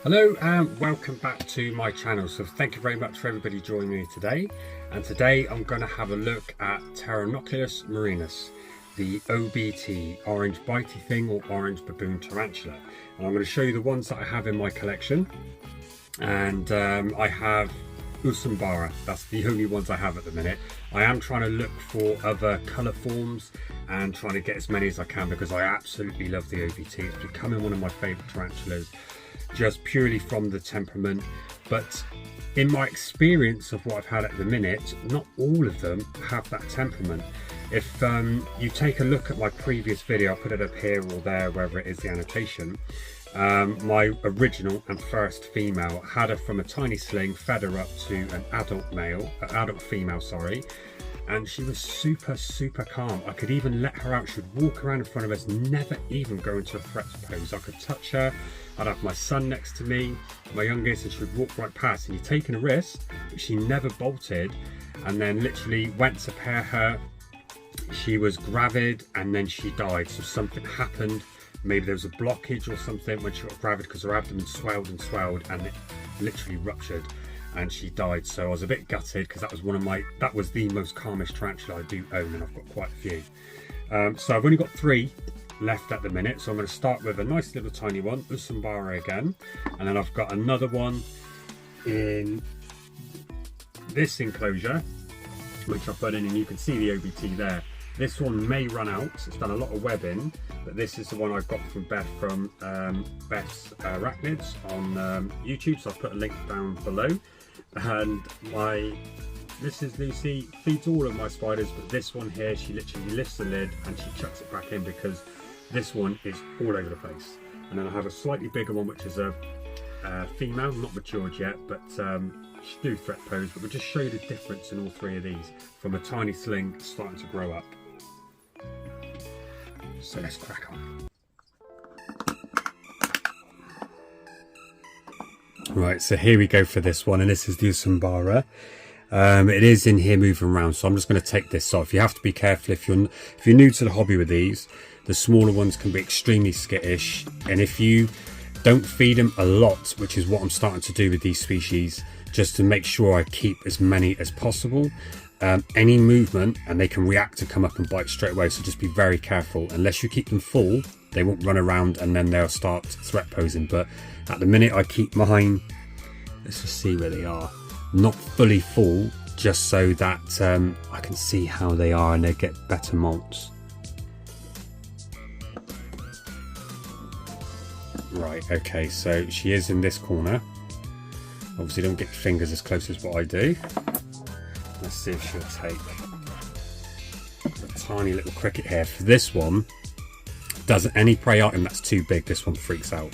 Hello and welcome back to my channel. So thank you very much for everybody joining me today. And today I'm going to have a look at Pterinochilus Murinus, the OBT, orange bitey thing or orange baboon tarantula. And I'm going to show you the ones that I have in my collection. And I have Usambara, that's the only ones I have at the minute. I am trying to look for other colour forms and trying to get as many as I can because I absolutely love the OBT. It's becoming one of my favourite tarantulas, just purely from the temperament. But in my experience of what I've had at the minute, not all of them have that temperament. If you take a look at my previous video, I'll put it up here or there, wherever it is the annotation. My original and first female had her from a tiny sling, fed her up to an adult female, sorry, and she was super calm. I could even let her out. She'd walk around in front of us, never even go into a threat pose. I could touch her. I'd have my son next to me, my youngest, and she would walk right past. And you're taking a risk, but she never bolted. And then literally went to pair her. She was gravid and then she died. So something happened. Maybe there was a blockage or something when she got gravid because her abdomen swelled and it literally ruptured and she died. So I was a bit gutted because that was the most calmest tarantula I do own, and I've got quite a few. So I've only got 3 left at the minute. So I'm going to start with a nice little tiny one, Usambara again, and then I've got another one in this enclosure which I've put in, and you can see the OBT there. This one may run out, it's done a lot of webbing, but this is the one I got from Beth from Beth's Arachnids on YouTube, so I've put a link down below. And this is Lucy, feeds all of my spiders, but this one here, she literally lifts the lid and she chucks it back in because this one is all over the place. And then I have a slightly bigger one, which is a female, not matured yet, but she do threat pose, but we'll just show you the difference in all 3 of these from a tiny sling starting to grow up. So let's crack on. Right, so here we go for this one, and this is the Usambara. It is in here moving around, so I'm just going to take this off. You have to be careful if you're new to the hobby with these. The smaller ones can be extremely skittish, and if you don't feed them a lot, which is what I'm starting to do with these species, just to make sure I keep as many as possible. Any movement and they can react to come up and bite straight away, so just be very careful. Unless you keep them full, they won't run around and then they'll start threat posing. But at the minute I keep mine, let's just see where they are, not fully full, just so that I can see how they are and they get better molts. Right, okay, so she is in this corner. Obviously don't get your fingers as close as what I do. Let's see if she'll take a tiny little cricket here. For this one, doesn't any prey item that's too big, this one freaks out.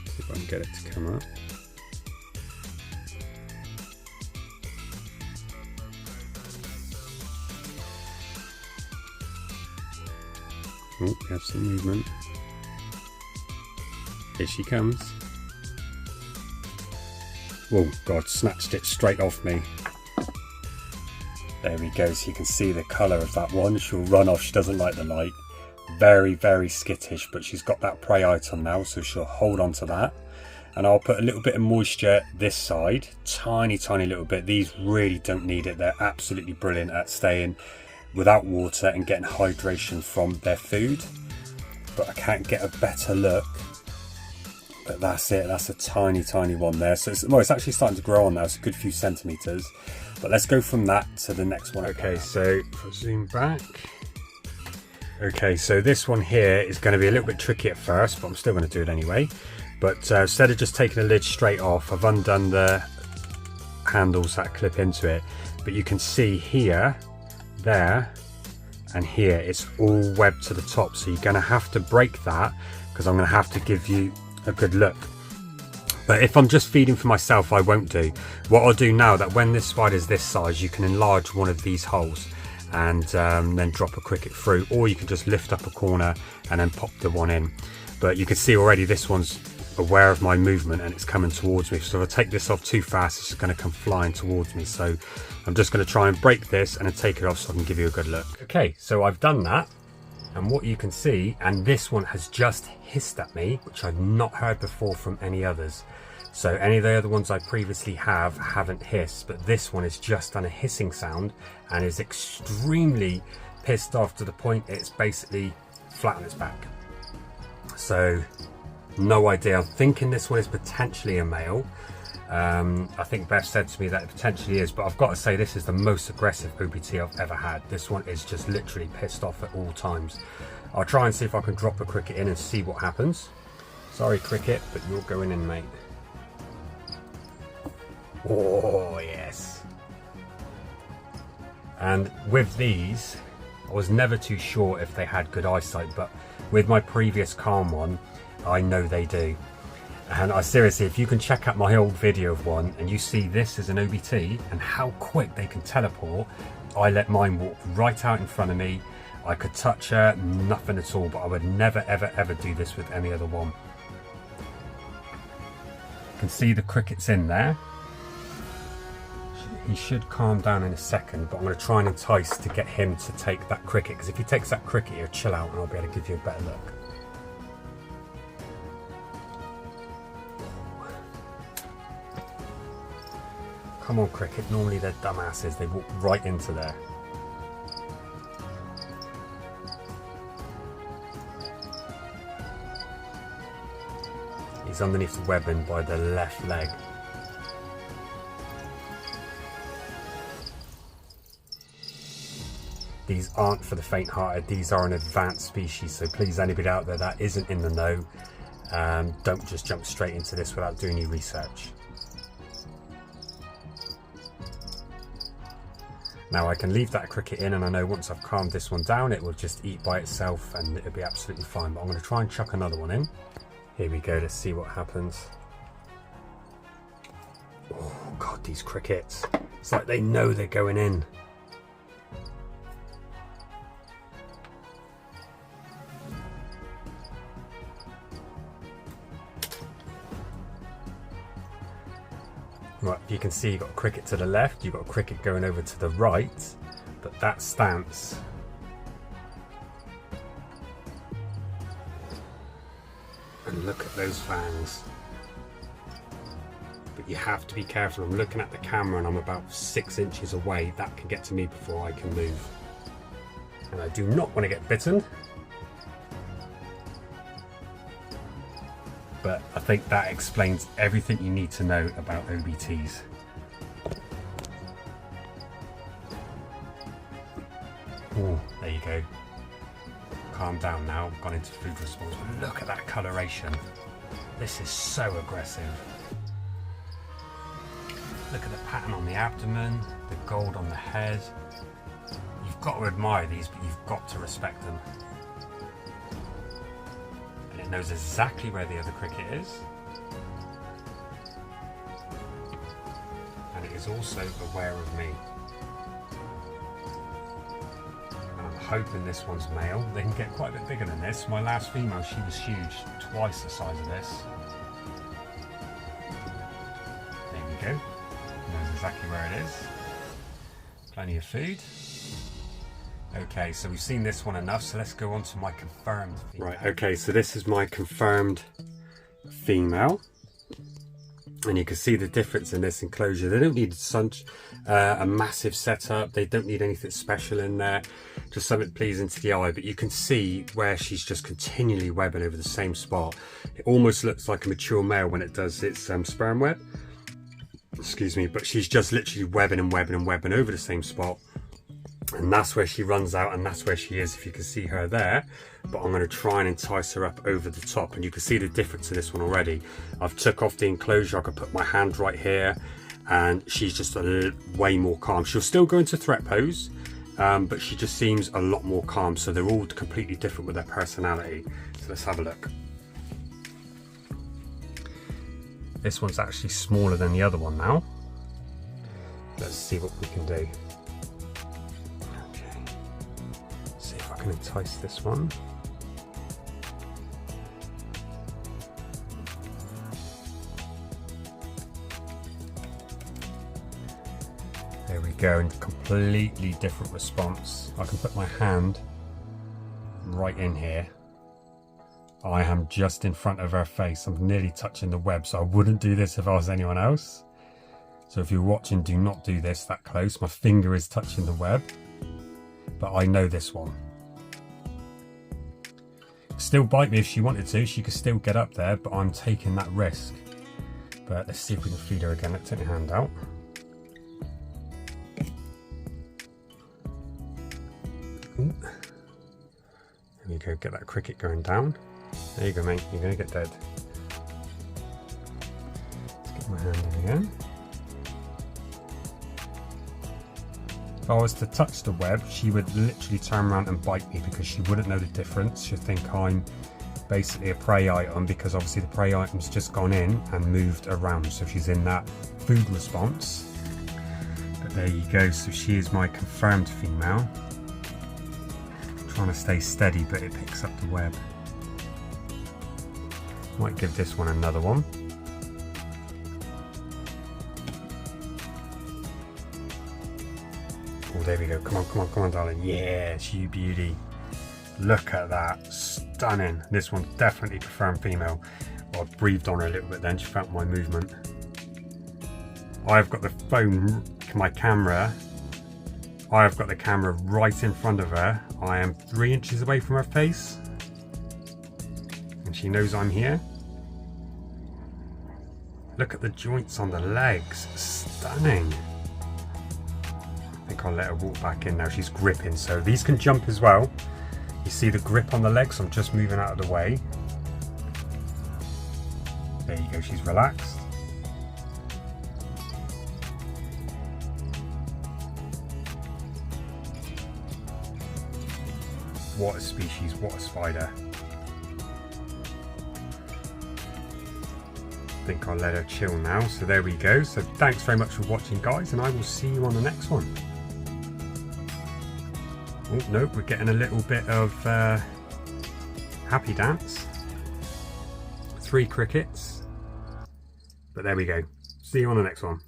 See if I can get it to come up. Oh, we have some movement. Here she comes. Oh God, snatched it straight off me. There we go, so you can see the colour of that one. She'll run off, she doesn't like the light. Very skittish, but she's got that prey item now, so she'll hold on to that. And I'll put a little bit of moisture this side, tiny little bit. These really don't need it, they're absolutely brilliant at staying without water and getting hydration from their food. But I can't get a better look. But that's it, that's a tiny one there. So it's actually starting to grow on now, it's a good few centimetres. But let's go from that to the next one. Okay, so if I zoom back. Okay, so this one here is going to be a little bit tricky at first, but I'm still going to do it anyway. But instead of just taking the lid straight off, I've undone the handles that clip into it. But you can see here, there, and here, it's all webbed to the top. So you're going to have to break that because I'm going to have to give you a good look. But if I'm just feeding for myself, I won't do. What I'll do now, that when this spider's this size, you can enlarge one of these holes and then drop a cricket through, or you can just lift up a corner and then pop the one in. But you can see already this one's aware of my movement and it's coming towards me. So if I take this off too fast, it's just going to come flying towards me. So I'm just going to try and break this and then take it off so I can give you a good look. Okay, so I've done that. And what you can see, and this one has just hissed at me, which I've not heard before from any others. So any of the other ones I previously haven't hissed, but this one has just done a hissing sound and is extremely pissed off to the point it's basically flat on its back. So no idea. I'm thinking this one is potentially a male. I think Beth said to me that it potentially is, but I've got to say this is the most aggressive OBT I've ever had. This one is just literally pissed off at all times. I'll try and see if I can drop a cricket in and see what happens. Sorry cricket, but you're going in, mate. Oh yes. And with these, I was never too sure if they had good eyesight, but with my previous calm one, I know they do. And I seriously, if you can check out my old video of one and you see this as an OBT and how quick they can teleport, I let mine walk right out in front of me. I could touch her, nothing at all, but I would never ever ever do this with any other one. You can see the crickets in there. He should calm down in a second, but I'm going to try and entice to get him to take that cricket, because if he takes that cricket, he'll chill out and I'll be able to give you a better look. Come on cricket, normally they're dumbasses, they walk right into there. He's underneath the webbing by the left leg. These aren't for the faint-hearted, these are an advanced species, so please anybody out there that isn't in the know, don't just jump straight into this without doing your research. Now I can leave that cricket in, and I know once I've calmed this one down it will just eat by itself and it'll be absolutely fine, but I'm going to try and chuck another one in. Here we go, let's see what happens. Oh god, these crickets, it's like they know they're going in. Right, you can see you've got a cricket to the left, you've got a cricket going over to the right, but that stance. And look at those fangs. But you have to be careful. I'm looking at the camera and I'm about 6 inches away. That can get to me before I can move. And I do not want to get bitten. But I think that explains everything you need to know about OBTs. Oh, there you go. Calm down now, I've gone into food response, but look at that coloration. This is so aggressive. Look at the pattern on the abdomen, the gold on the head. You've got to admire these, but you've got to respect them. And it knows exactly where the other cricket is. And it is also aware of me. And I'm hoping this one's male. They can get quite a bit bigger than this. My last female, she was huge, twice the size of this. There we go. Knows exactly where it is. Plenty of food. Okay, so we've seen this one enough, so let's go on to my confirmed female. Right, okay, so this is my confirmed female. And you can see the difference in this enclosure. They don't need such a massive setup. They don't need anything special in there. Just something pleasing to the eye. But you can see where she's just continually webbing over the same spot. It almost looks like a mature male when it does its sperm web. Excuse me, but she's just literally webbing and webbing and webbing over the same spot. And that's where she runs out, and that's where she is, if you can see her there. But I'm going to try and entice her up over the top, and you can see the difference in this one already. I've took off the enclosure, I could put my hand right here, and she's just way more calm. She'll still go into threat pose, but she just seems a lot more calm. So they're all completely different with their personality. So let's have a look. This one's actually smaller than the other one now. Let's see what we can do. I can entice this one. There we go, and completely different response. I can put my hand right in here. I am just in front of her face. I'm nearly touching the web, so I wouldn't do this if I was anyone else. So if you're watching, do not do this that close. My finger is touching the web, but I know this one. Still bite me if she wanted to. She could still get up there, but I'm taking that risk. But let's see if we can feed her again. Let's take your hand out. Ooh. There we go, get that cricket going down. There you go, mate, you're going to get dead. Let's get my hand in again. If I was to touch the web, she would literally turn around and bite me because she wouldn't know the difference. She'd think I'm basically a prey item because obviously the prey item's just gone in and moved around. So she's in that food response. But there you go, so she is my confirmed female. Trying to stay steady, but it picks up the web. Might give this one another one. Oh, there we go. Come on, come on, come on, darling. Yes, you beauty. Look at that. Stunning. This one's definitely confirmed female. Well, I breathed on her a little bit then. She felt my movement. I've got the phone, my camera. I've got the camera right in front of her. I am 3 inches away from her face. And she knows I'm here. Look at the joints on the legs. Stunning. I think I'll let her walk back in now. She's gripping. So these can jump as well. You see the grip on the legs. I'm just moving out of the way. There you go. She's relaxed. What a species, what a spider. I think I'll let her chill now. So there we go. So thanks very much for watching, guys, and I will see you on the next one. Oh, no, we're getting a little bit of happy dance. 3 crickets. But there we go. See you on the next one.